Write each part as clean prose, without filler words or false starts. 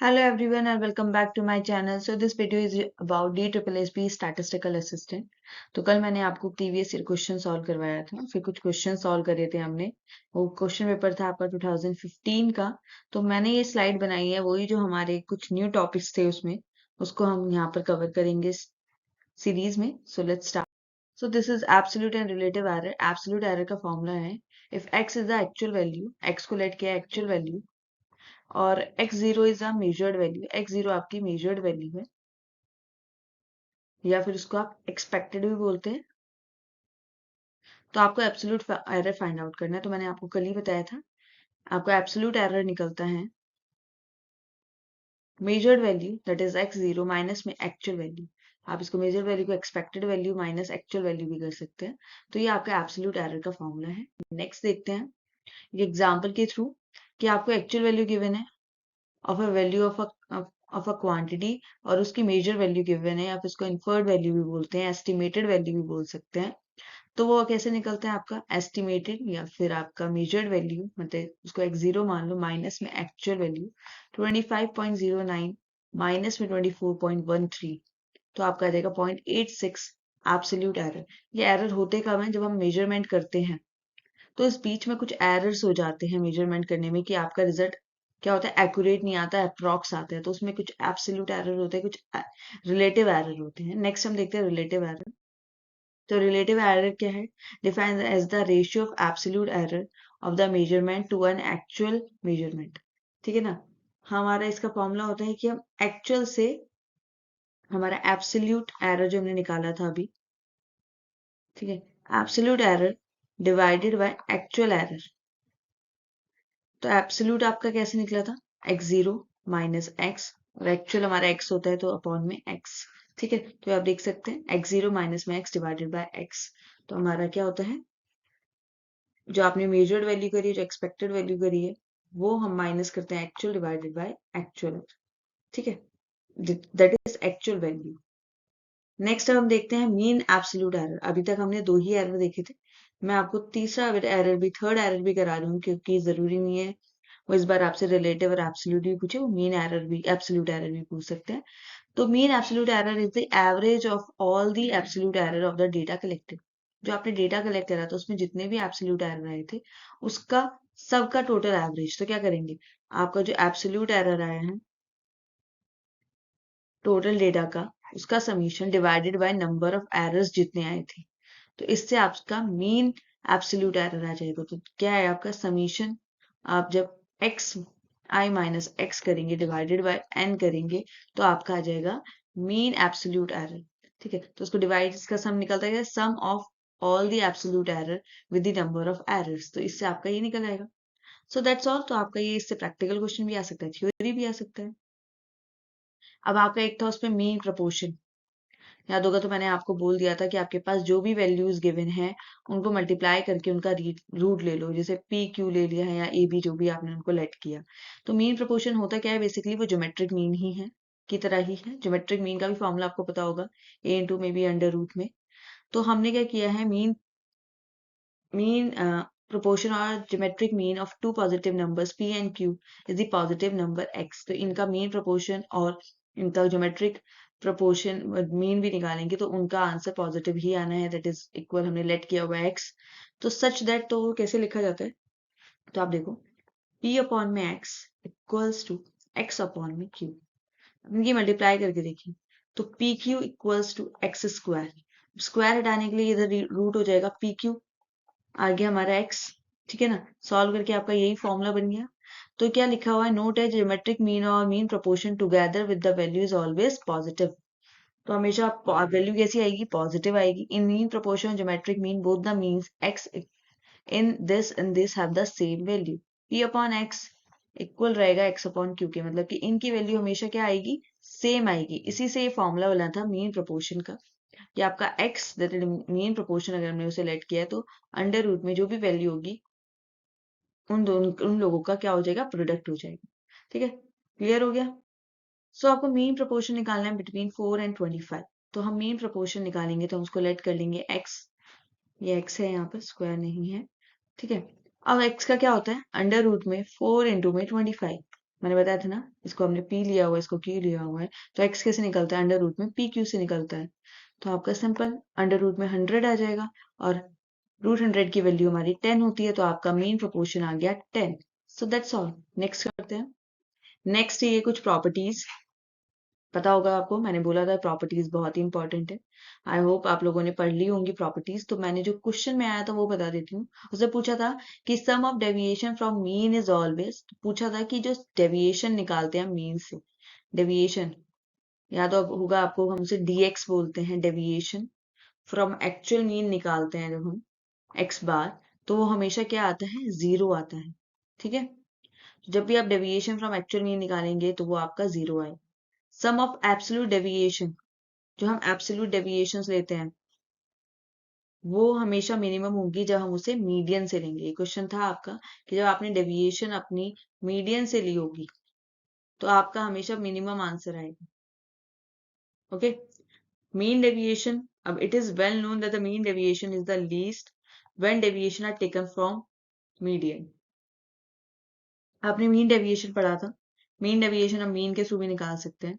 Hello everyone and welcome back to my channel. So this video is about DSSSB Statistical Assistant. तो कल मैंने आपको previous year question solve करवाया था, फिर कुछ क्वेश्चन सॉल्व करे थे हमने। वो क्वेश्चन पेपर था आपका 2015 का। तो मैंने ये स्लाइड बनाई है, वही जो हमारे कुछ न्यू टॉपिक्स थे उसमें, उसको हम यहाँ पर कवर करेंगे सीरीज में। So let's start. So this is absolute and relative error. Absolute error का फॉर्मूला है if x is the actual value, x को लेट किया एक्चुअल वैल्यू, और x0 is a measured value, x0 आपकी measured value है, या फिर उसको आप एक्सपेक्टेड भी बोलते हैं। तो आपको एब्सोल्यूट एरर फाइंड आउट करना है। तो मैंने आपको कल ही बताया था, आपको एब्सोल्यूट एरर निकलता है measured value that is x0 minus में एक्चुअल वैल्यू। आप इसको मेजर्ड वैल्यू को expected value minus actual value भी कर सकते हैं। तो ये आपका एब्सोल्यूट एरर का फॉर्मूला है। नेक्स्ट देखते हैं ये एग्जाम्पल के थ्रू कि आपको एक्चुअल वैल्यू गिवन है of a value of a quantity, और उसकी मेजर वैल्यू गिवन है, आप इसको इन्फर्ड वैल्यू भी बोलते हैं, एस्टिमेटेड वैल्यू भी बोल सकते हैं। तो वो कैसे निकलता है आपका एस्टिमेटेड या फिर आपका मेजर्ड वैल्यू, मतलब उसको x0 मान लो माइनस में एक्चुअल वैल्यू 25.09 माइनस में 24.13, तो आपका आ जाएगा 0.86 एब्सोल्यूट एरर। ये एरर होते कब हैं? जब हम मेजरमेंट करते हैं। तो इस बीच में कुछ एरर्स हो जाते हैं मेजरमेंट करने में कि आपका रिजल्ट क्या होता है, एक्यूरेट नहीं आता, अप्रॉक्स आता है। तो उसमें कुछ एब्सोल्यूट एरर होते हैं, कुछ रिलेटिव एरर होते हैं। नेक्स्ट हम देखते हैं रिलेटिव एरर। तो रिलेटिव एरर क्या है? Defined as the ratio of absolute error of the measurement to an actual measurement. ठीक है ना? हमारा इसका फॉर्मूला होता है कि हम एक्चुअल से हमारा एब्सोल्यूट एरर जो हमने निकाला था अभी, ठीक है, absolute error divided by actual error. तो एब्सोल्यूट आपका कैसे निकला था? x0 माइनस एक्स, और एक्चुअल हमारा x होता है तो अपॉन में x। ठीक है, तो आप देख सकते हैं x0 माइनस में x डिवाइडेड बाय x। तो हमारा क्या होता है, जो आपने मेजर्ड वैल्यू करी है, जो एक्सपेक्टेड वैल्यू करी है, वो हम माइनस करते हैं एक्चुअल डिवाइडेड बाय एक्चुअल। ठीक है, that is actual value. Next अब हम देखते हैं मीन एब्सोल्यूट एरर। अभी तक हमने दो ही एरर देखे थे, मैं आपको तीसरा एरर भी, थर्ड एरर भी करा रही हूँ, क्योंकि जरूरी नहीं है वो इस बार आपसे रिलेटिव और एब्सोल्यूट भी पूछे, वो मीन एरर भी, एब्सोल्यूट एरर भी पूछ सकते हैं। तो mean absolute error is the average of all the absolute error of the data collected. जो आपने डेटा कलेक्ट करा था उसमें जितने भी एब्सोल्यूट एरर आए थे, उसका सबका टोटल एवरेज। तो क्या करेंगे, आपका जो एब्सोल्यूट एरर आया है टोटल डेटा का, उसका summation divided by number of errors जितने आए थे, तो इससे आपका मीन एब्सोल्यूट एरर आ जाएगा। तो क्या है आपका समीशन, आप जब एक्स आई माइनस एक्स करेंगे डिवाइडेड बाय एन करेंगे, तो आपका आ जाएगा मीन एब्सोल्यूट एरर। ठीक है, तो उसको डिवाइड, इसका सम निकलता है sum of all the absolute error with the number of errors. तो इससे आपका ये निकल आएगा। So that's all. तो आपका ये इससे प्रैक्टिकल क्वेश्चन भी आ सकता है, थ्योरी भी आ सकता है। अब आपका एक था उसमें मीन प्रपोर्शन, याद होगा तो मैंने आपको बोल दिया था कि आपके पास जो भी वैल्यूज गिवन है उनको मल्टीप्लाई करके उनका रूट ले लो, जैसे पी क्यू ले लिया है या ए बी, जो भी आपने उनको लेट किया। तो मीन प्रोपोर्शन होता क्या है, बेसिकली वो ज्योमेट्रिक मीन ही है, की तरह ही है। ज्योमेट्रिक मीन का भी फॉर्मूला आपको पता होगा, ए इंटू में बी अंडर रूट में। तो हमने क्या किया है, mean mean proportion or geometric mean of two positive numbers p and q is the positive number x। तो इनका मीन प्रोपोर्शन और इनका ज्योमेट्रिक प्रोपोर्शन मीन भी निकालेंगे तो उनका आंसर पॉजिटिव ही आना है, दैट इज इक्वल, हमने लेट किया हुआ है x। तो सच दैट, तो कैसे लिखा जाता है, तो आप देखो p अपॉन में x equals to x upon में q। इनकी मल्टीप्लाई करके देखिए तो P Q equals to X square. Square हटाने के लिए इधर रूट हो जाएगा, पी क्यू आ गया हमारा x। ठीक है ना, सॉल्व करके आपका यही फॉर्मूला बन गया। तो क्या लिखा हुआ है, नोट है ज्योमेट्रिक मीन और mean proportion together with the value is always positive. तो हमेशा वैल्यू कैसी आएगी, पॉजिटिव आएगी। In mean proportion geometric mean both the means x in this have the same value. p upon x equal रहेगा x upon q के, मतलब कि इनकी वैल्यू हमेशा क्या आएगी, सेम आएगी। इसी से ये फॉर्मूला बना था मीन प्रोपोर्शन का, कि आपका x that is mean proportion, अगर हमने उसे लेट किया है तो अंडर रूट में जो भी वैल्यू होगी उन लोगों का क्या हो जाएगा, प्रोडक्ट हो जाएगा। ठीक है, क्लियर हो गया। सो आपको मीन प्रोपोर्शन निकालना है बिटवीन 4 एंड 25। तो हम मीन प्रोपोर्शन निकालेंगे तो हम उसको लेट कर लेंगे x, ये x है, यहाँ पर स्क्वायर नहीं है। ठीक है, अब x का क्या होता है, अंडर रूट में 4 इंटू में 25। मैंने बताया था ना, इसको हमने p लिया हुआ है, इसको q लिया हुआ है, तो x कैसे निकलता है, अंडर रूट में p q से निकलता है। तो आपका सिंपल अंडर रूट में 100 आ जाएगा, और रूट 100 की वैल्यू हमारी 10 होती है, तो आपका मीन प्रोपोर्शन आ गया 10। सो दैट्स ऑल। नेक्स्ट करते हैं। नेक्स्ट ये कुछ प्रॉपर्टीज, पता होगा आपको, मैंने बोला था प्रॉपर्टीज बहुत ही इंपॉर्टेंट है। आई होप आप लोगों ने पढ़ ली होंगी प्रॉपर्टीज। तो मैंने जो क्वेश्चन में आया था वो बता देती हूँ। उससे पूछा था कि sum of deviation from mean is always, पूछा था कि जो डेविएशन निकालते हैं मीन से, डेविएशन याद होगा आपको, हम उसे dx बोलते हैं, डेविएशन फ्रॉम एक्चुअल मीन निकालते हैं जब हम x बार, तो वो हमेशा क्या आता है, जीरो आता है। ठीक है, जब भी आप डेविएशन फ्रॉम एक्चुअल मीन निकालेंगे तो वो आपका जीरो आएगा। सम ऑफ एब्सोल्यूट डेविएशन, जो हम एब्सोल्यूट डेविएशंस लेते हैं, वो हमेशा मिनिमम होगी जब हम उसे मीडियन से लेंगे। ये क्वेश्चन था आपका कि जब आपने डेविएशन अपनी मीडियन से ली होगी तो आपका हमेशा मिनिमम आंसर आएगा। ओके, मीन डेविएशन, अब it is well known that the mean deviation is the least when deviation are taken from median. आपने मीन डेविएशन पढ़ा था। मीन डेविएशन हम मीन के थ्रू भी निकाल सकते हैं,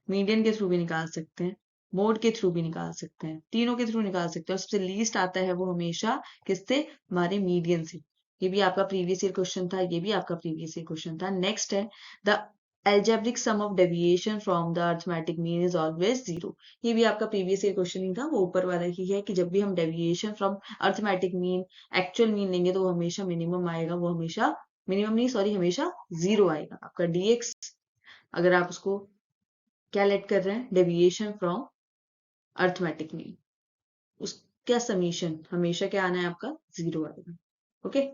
मीडियन के थ्रू भी निकाल सकते हैं, मोड के थ्रू भी निकाल सकते हैं, तीनों के थ्रू निकाल सकते हैं। और सबसे लीस्ट आता है वो हमेशा किससे, हमारे मीडियन से। ये भी आपका प्रीवियस ईयर क्वेश्चन था, ये भी आपका प्रीवियस ईयर क्वेश्चन था। नेक्स्ट है the algebraic sum of deviation from the arithmetic mean is always zero। ये भी आपका प्रीवियस ईयर क्वेश्चन ही था, वो ऊपर वाला ही है कि जब भी हम deviation from arithmetic mean actual mean लेंगे तो वो हमेशा मिनिमम आएगा, वो हमेशा मिनिमम नहीं सॉरी हमेशा जीरो आएगा। आपका dx, अगर आप उसको क्या लेट कर रहे हैं, डेविएशन फ्रॉम अर्थमेटिक मीन, उसका समीशन हमेशा क्या आना है, आपका जीरो आएगा। ओके।